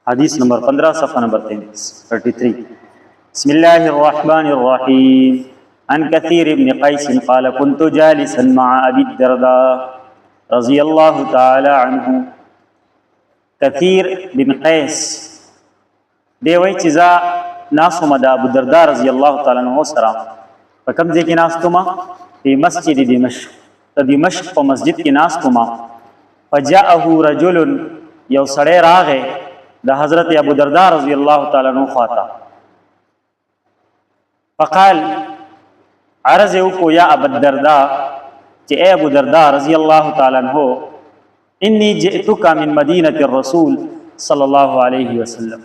حدیث نمبر 15 صفحہ نمبر 33 بسم الله الرحمن الرحیم عن كثير بن قيس قال كنت جالسا مع ابي الدرداء رضي الله تعالى عنه. كثير بن قيس دی وی چې ذا ناسوم د ابو الدرداء رضی الله تعالی عنہ سره په کوم ځای کې ناستوم؟ په مسجد دمشق. د دمشق په مسجد کې ناستوم. فجاءه رجل یو سړی راغی د حضرت ابو الدرداء رضی الله تعالی عنہ خواته. فقال عرض وکړو یا ابو الدرداء چې اے ابو الدرداء رضی الله تعالی عنہ انی جئتک من مدینه الرسول صلی الله علیه وسلم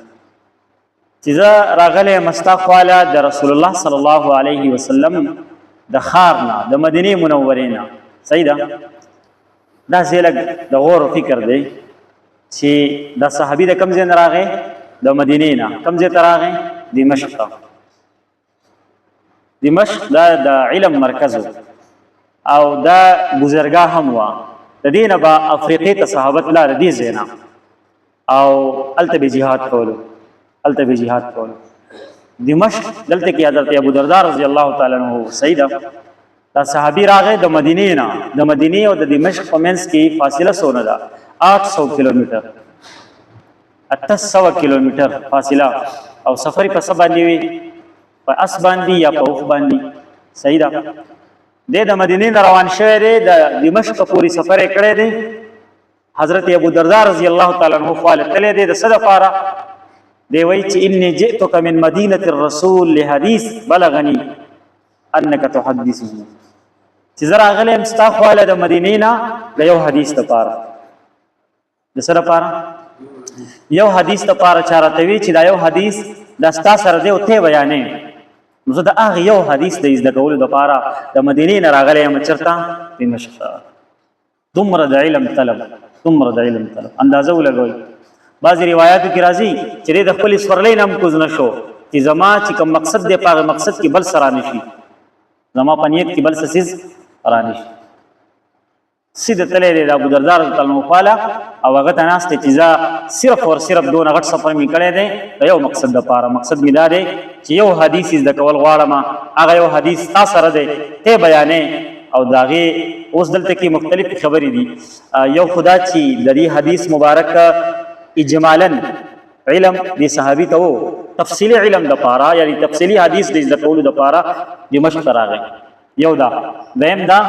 چې زه راغلی مستا خواله د رسول الله صلی الله علیه وسلم د ښار نه د مدینې منورې نه. صحیح ده؟ داسې لږ د غور و فکر دی چې دا صحابي د کوم ځای نه راغی؟ د مدینې نه. کوم ځای ته راغی؟ دمشق ته. دمشق دا د علم مرکز او دا ګذرګاه هم وه. د دې نه به افریقې ته صحابه تله د دې ځای نه او هلته به جهاد کولو. دمشق دلته کې حضرت ابو الدرداء رضی الله تعالی عنہ. صحیح ده؟ دا صحابي راغی د مدینې نه. د مدینې او د دمشق په منځ کې فاصله څونه ده؟ 800 کیلومتر. 800 کیلومتر فاصله. او سفر په څه باندې وي؟ په اس باندې یا په اوښ باندې. صحیح ده؟ د مدینې نه روان شوی دی، د دمشق پورې سفر یې کړی دی. حضرت ابو الدرداء رضی الله تعالی عنہ خواله تللی دی. د څه دپاره؟ دی وایي چې انی جئتک من مدینة الرسول لحدیث بلغنی انک تحدثه. چې زه راغلی یم ستا خواله د مدینې نه د یو حدیث دپاره. د څه دپاره؟ یو حدیث دپاره. چا راته وي چې دا یو حدیث دا ستا سره دی او ته بیانې. نو زه د هغې یو حدیث د زده کولو دپاره د مدینې نه راغلی یم چېرته؟ دمشق ته. دومره د علم طلب. اندازه ولګوئ. بعضې روایاتو کې راځي چې دی د خپلې سورلۍ نه هم کوز نه شو چې زما چې کوم مقصد دی په هغې مقصد کې بل څه رانشي، زما په نیت کې بل څه څیز رانشي. سیده تللی دی د ابوالدرداء رضی الله عنه خواله او هغه ته ناست دی چې زه صرف اور صرف دونه غټ سفر مې کړی دی د یو مقصد دپاره. مقصد مې دا دی چې یو حدیث یې زده کول غواړم، هغه یو حدیث تا سره دی ته بیانې. او د هغې اوس دلته کې مختلفې خبرې دي. یو خدا چې د دې حدیث مبارک اجمالا علم دی صحابي ته وو، تفصیلی علم د پاره یعنی تفصیلی حدیث د زده کولو د پاره دمشق ته راغی. یو دا. دویم دا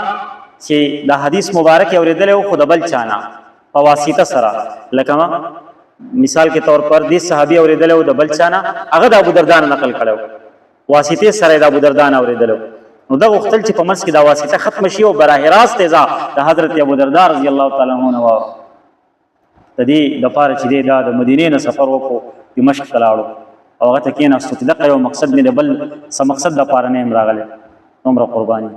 چې دا حدیث مبارک یې اورېدلی وو خو د بل چا نه په واسطه سره. لکه مثال کے طور پر دې صحابي اورېدلی وو د بل چا نه، هغه د ابوالدرداء نه نقل کړی وو، واسطې سره یې د ابوالدرداء نه اورېدلی وو. نو دا غوښتل چې په منځ کې دا واسطه ختمه شي او براه راست یې د حضرت ابوالدرداء رضی الله تعالی عنه نه واوره. د دې دپاره چې دی دا د مدینې نه سفر وکړو دمشق ته لاړو او هغه ته کېناستو چې دغه یو مقصد مې د بل څه مقصد دپاره نه یم راغلی. دومره قرباني.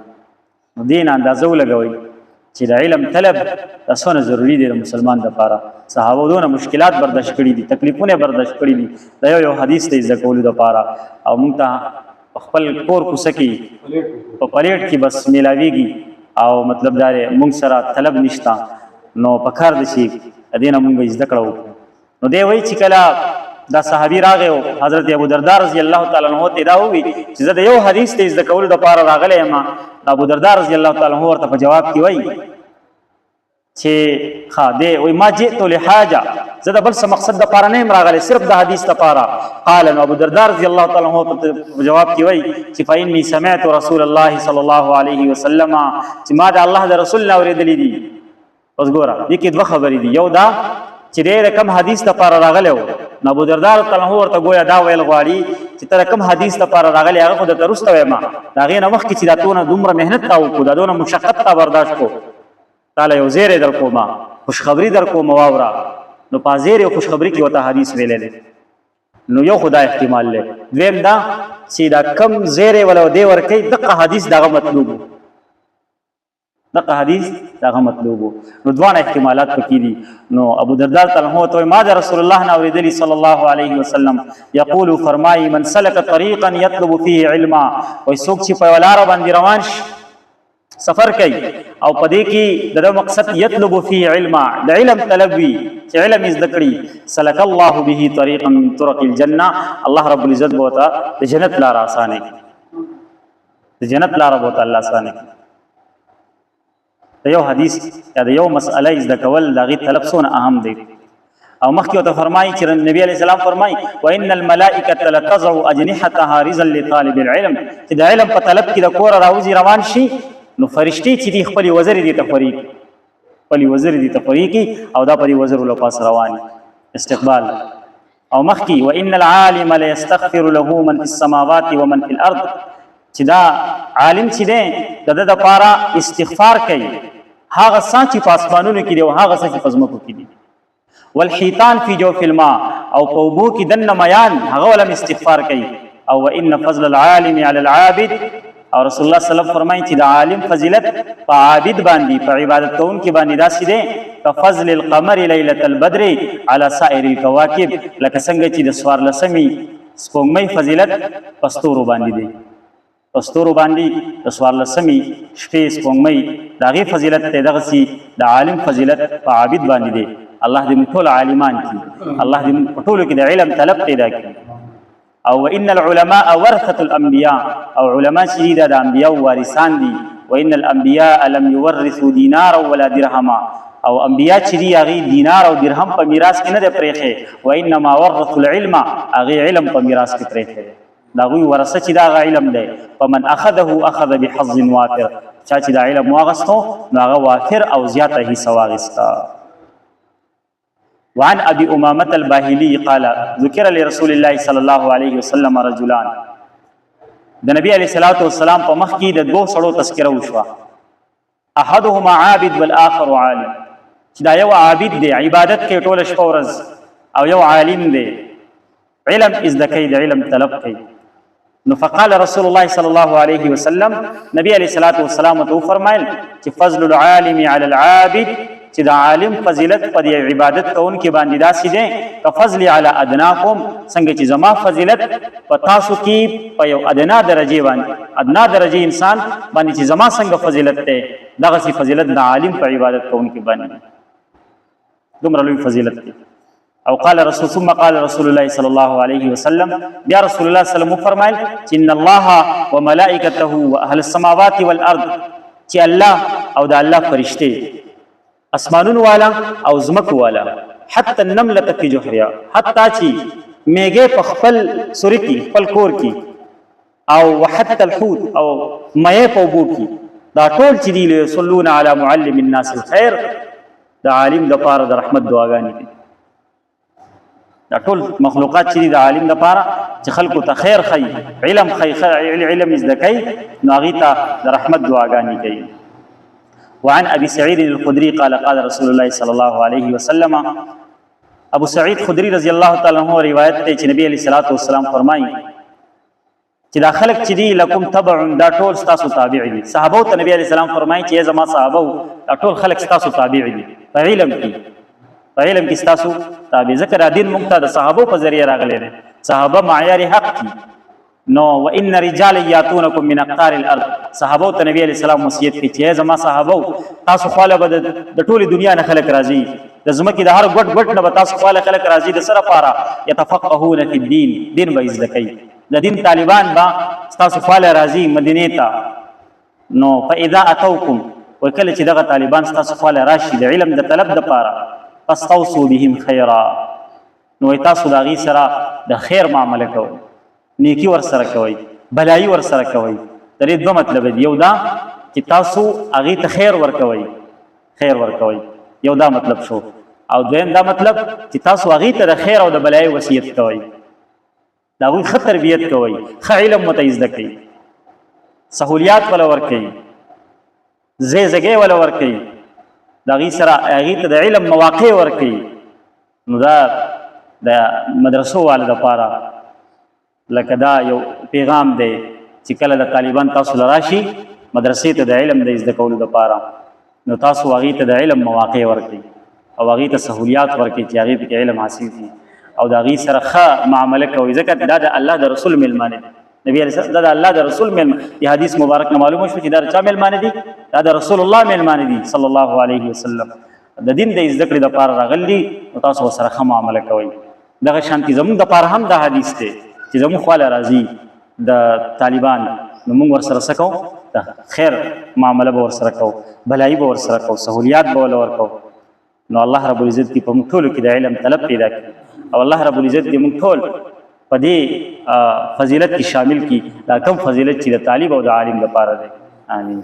نو دې نه اندازه ولګوئ چې د علم طلب دا څونه ضروري دی د مسلمان دپاره. صحابو دونه مشکلات برداشت کړي دي، تکلیفونه برداشت کړي دي د یو حدیث ته زده کولو دپاره. او موږ ته په خپل کور کوڅه کې په پلیټ کې بس میلاویږي او مطلب دا دی موږ سره طلب نشته. نو پکار دی چې دې نه مونږ زده کړه وکړو. نو دی وایي چې کله دا صحابي راغی او حضرت ابوالدرداء رضی الله تعالی عنہ ته دا ووي چې زه د یو حدیث ته زده کولو دپاره راغلی یم. ابوالدرداء رضی الله تعالی عنہ ورته په جواب کې وایي چې ښه دی وایي ما جئت لحاجه، زه د بل څه مقصد دپاره نه یم راغلی، صرف د حدیث دپاره. قال نو ابوالدرداء رضی الله تعالی عنہ په جواب کې وایي چې فإني سمعت رسول الله صلی الله علیه وسلم، چې ما د الله د رسول نه اورېدلی دي. اوس ګوره دې کې دوه خبرې دي. یو دا چې دی د کوم حدیث دپاره راغلی و، نو ابوالدرداء رضی الله عنه ورته گویا دا ویل غواړي چې ته د کوم حدیث دپاره راغلی هغه خو درته وروسته وایم، د هغې نه مخکې چې دا دومره محنت تا وکړو، دا دونه مشقت تا برداشت کړو، تاله یو زیری در کومه، خوشخبري در کومه واوره. نو په زیری او خوشخبري کې ورته حدیث ویلی دی. نو یو خو دا احتمال دی. دویم دا چې دا کم زیری ولا دی ورکوي دغه حدیث دغه مطلوب و، دغه حدیث دغه مطلوب وو. نو دوانه احتمالات پکې دي. نو ابوالدرداء تعالی عنہ ته ما د رسول الله نه اورېدلي صلی الله علیه وسلم یقول فرمایي من سلک طریقا یطلب فیه علما، وایي څوک چې په یوه لاره باندې روان شي سفر کوي او پدې کې د مقصد یطلب فی علم د علم طلب وی چې علم زده کړي سلک الله به طریقا من طرق الجنه الله رب العزت بوتا د جنت لار آسانه د جنت لار بوتا الله آسانه د یو حدیث یا د یو مسأله زده کول دغه طلب سونه اهم دی او مخکې ته فرمایي چې نبی علیہ السلام فرمایي وان الملائکه لتضع اجنحتها رضا لطالب العلم چې د علم په طلب کې د کور راوځي روان شي نو فرشتي چې دی خپل وزر دي تفریق خپل وزر دي تفریقي او دا پري وزر له پاس رواني استقبال او مخکې وان العالم لا يستغفر له من في السماوات ومن في الارض چې دا عالم چې دی د لپاره استغفار کوي هغه ساتي په اسمانونو کې دی او هغه ساتي په ځمکو کې دی والحيتان في جوف الماء او پوبو کې دنه میان هغه ولم استغفار کوي او وان فضل العالم على العابد او رسول الله صلی الله علیه وسلم فرمایي چې د عالم فضیلت په عابد باندې په عبادت کوونکي باندې داسې دی كفضل القمر ليله البدر على سائر الكواكب لکه څنګه چې د سوار لسمي سپوږمۍ فضیلت پستورو باندې دی پستورو باندې د سوار لسمي شپې سپوږمۍ دغه فضیلت ته دغه سي د عالم فضیلت په عابد باندې دی الله دې ټول عالمان کی الله دې ټول کې د علم طلب پیدا کړي او ان العلماء ورثه الانبياء او علماء چې د انبياء وارثان دي وان الانبياء لم يورثوا دينارا ولا درهما او انبياء چې دی هغه دینار او درهم په میراث کې نه دی پرېخه وانما ورثوا العلم هغه علم په میراث کې پرېخه دا غوي ورثه چې دا علم دی فمن اخذه اخذ بحظ وافر چې دا علم واغستو نو هغه وافر او زیاته حصہ واغستا وعن ابي امامه الباهلي قال ذكر لرسول الله صلى الله عليه وسلم رجلان د نبی علیہ الصلوۃ والسلام په مخ کې د دوه سړو تذکره وشوه احدهما عابد والاخر عالم چې دا یو عابد دی عبادت کوي ټول شپه ورځ او یو عالم دی علم از د کوي د علم طلب کوي نو فقال رسول الله صلی الله علیه وسلم نبی علیہ الصلوۃ والسلام تو فرمایل چې فضل العالم علی العابد چې د عالم فضیلت پر عبادت کوونکي باندې داسې دی کفضل علی ادناکم څنګه چې زما فضیلت په تاسو کې په یو ادنا درجه باندې ادنا درجه انسان باندې چې زما څنګه فضیلت ده دغه سي فضیلت د عالم په عبادت کوونکي باندې دومره لوی فضیلت دی او قال رسول ثم قال رسول الله صلى الله عليه وسلم يا رسول الله صلى الله عليه وسلم فرمایل چې ان الله وملائکته واهل السماوات والارض چې الله او د الله فرشته اسمانون والا او زمکو والا حتی النمله فی جحرها حتی چې میګه په خپل سوري کې خپل کور کې او وحتى الحوت او مې په بو کې دا ټول چې دی له صلون علی معلم الناس الخير دا عالم د پاره د رحمت دعاګانې دي دا ټول مخلوقات چې د عالم د پاره چې خلکو ته خیر خي علم خي علم زدکای نو هغه ته د رحمت دعاګانې کوي وعن ابي سعيد الخدري قال قال رسول الله صلى الله عليه وسلم ابو سعید خدری رضی الله تعالی عنہ روایت ته چې نبی علیہ الصلوۃ والسلام فرمایي چې دا خلق چې دی لکم تبع دا ټول تاسو تابع دي صحابه ته نبی علیہ السلام فرمایي چې زما صحابه دا ټول خلق تاسو تابع دي په علم کې تاسو تابع ذکر دین مقتد صحابه په ذریعہ راغلي دي صحابه معیار حق دي نو وان رجال یاتونکم من اقطار الارض صحابه ته نبی علیہ السلام وصیت کوي چې زما صحابه تاسو خاله بد د ټوله دنیا نه خلق راځي د زمکه د هر ګډ نه تاسو خاله خلق راځي د سره پاره يتفقهون فی الدین دین به عزت کوي د دین طالبان با تاسو خاله راځي مدینه ته نو فاذا اتوکم وکله چې دغه طالبان تاسو خاله راشي د علم د طلب د پاره فاستوصوا بهم خیرا نو تاسو د غی سره د خیر معاملې کوئ نیکی ور سره کوي بلایی ور سره کوي درې دوه مطلب دی یو دا چې تاسو هغه ته خیر ور کوي یو دا مطلب شو او دویم دا مطلب چې تاسو هغه ته د خیر او د بلایی وصیت کوي دا غوي خطر بیت کوي خ علم متعز دکې سہولیات ولا ور کوي زګې ولا ور کوي دا غي سره هغه ته د علم مواقع ور کوي نو دا د مدرسو والده لپاره لکه دا یو پیغام دی چې کله د طالبان تاسو لراشي مدرسې ته د علم د زده کولو لپاره نو تاسو هغه ته د علم مواقع ورکړي او هغه ته سہولیات ورکړي چې هغه په علم حاصل کړي او دا غي سره ښه معامله کوي ځکه دا د الله د رسول ملمانه نبی علیہ السلام دا د الله د رسول میلمانه دی. حدیث مبارک نه معلومه شو چې دا چا میلمانه دي؟ دا د رسول الله میلمانه دي صلی الله علیه وسلم. د دین د زده کړې دپاره راغلي نو تاسو ورسره ښه معامله کوئ. دغه شانتي زموږ دپاره هم دا حدیث دی چې زموږ خواله راځي د طالبان نو موږ ورسره څه کوو؟ د خیر معامله به ورسره کوو، بلایي به ورسره کوو، سهولیات به ورله ورکوو. نو الله رب العزت دې په موږ ټولو کې د علم طلب پیدا کړي او الله رب العزت دې موږ ټول په دې فضیلت کې شامل کړي، دا کوم فضیلت چې د طالب او د عالم لپاره دی. آمین.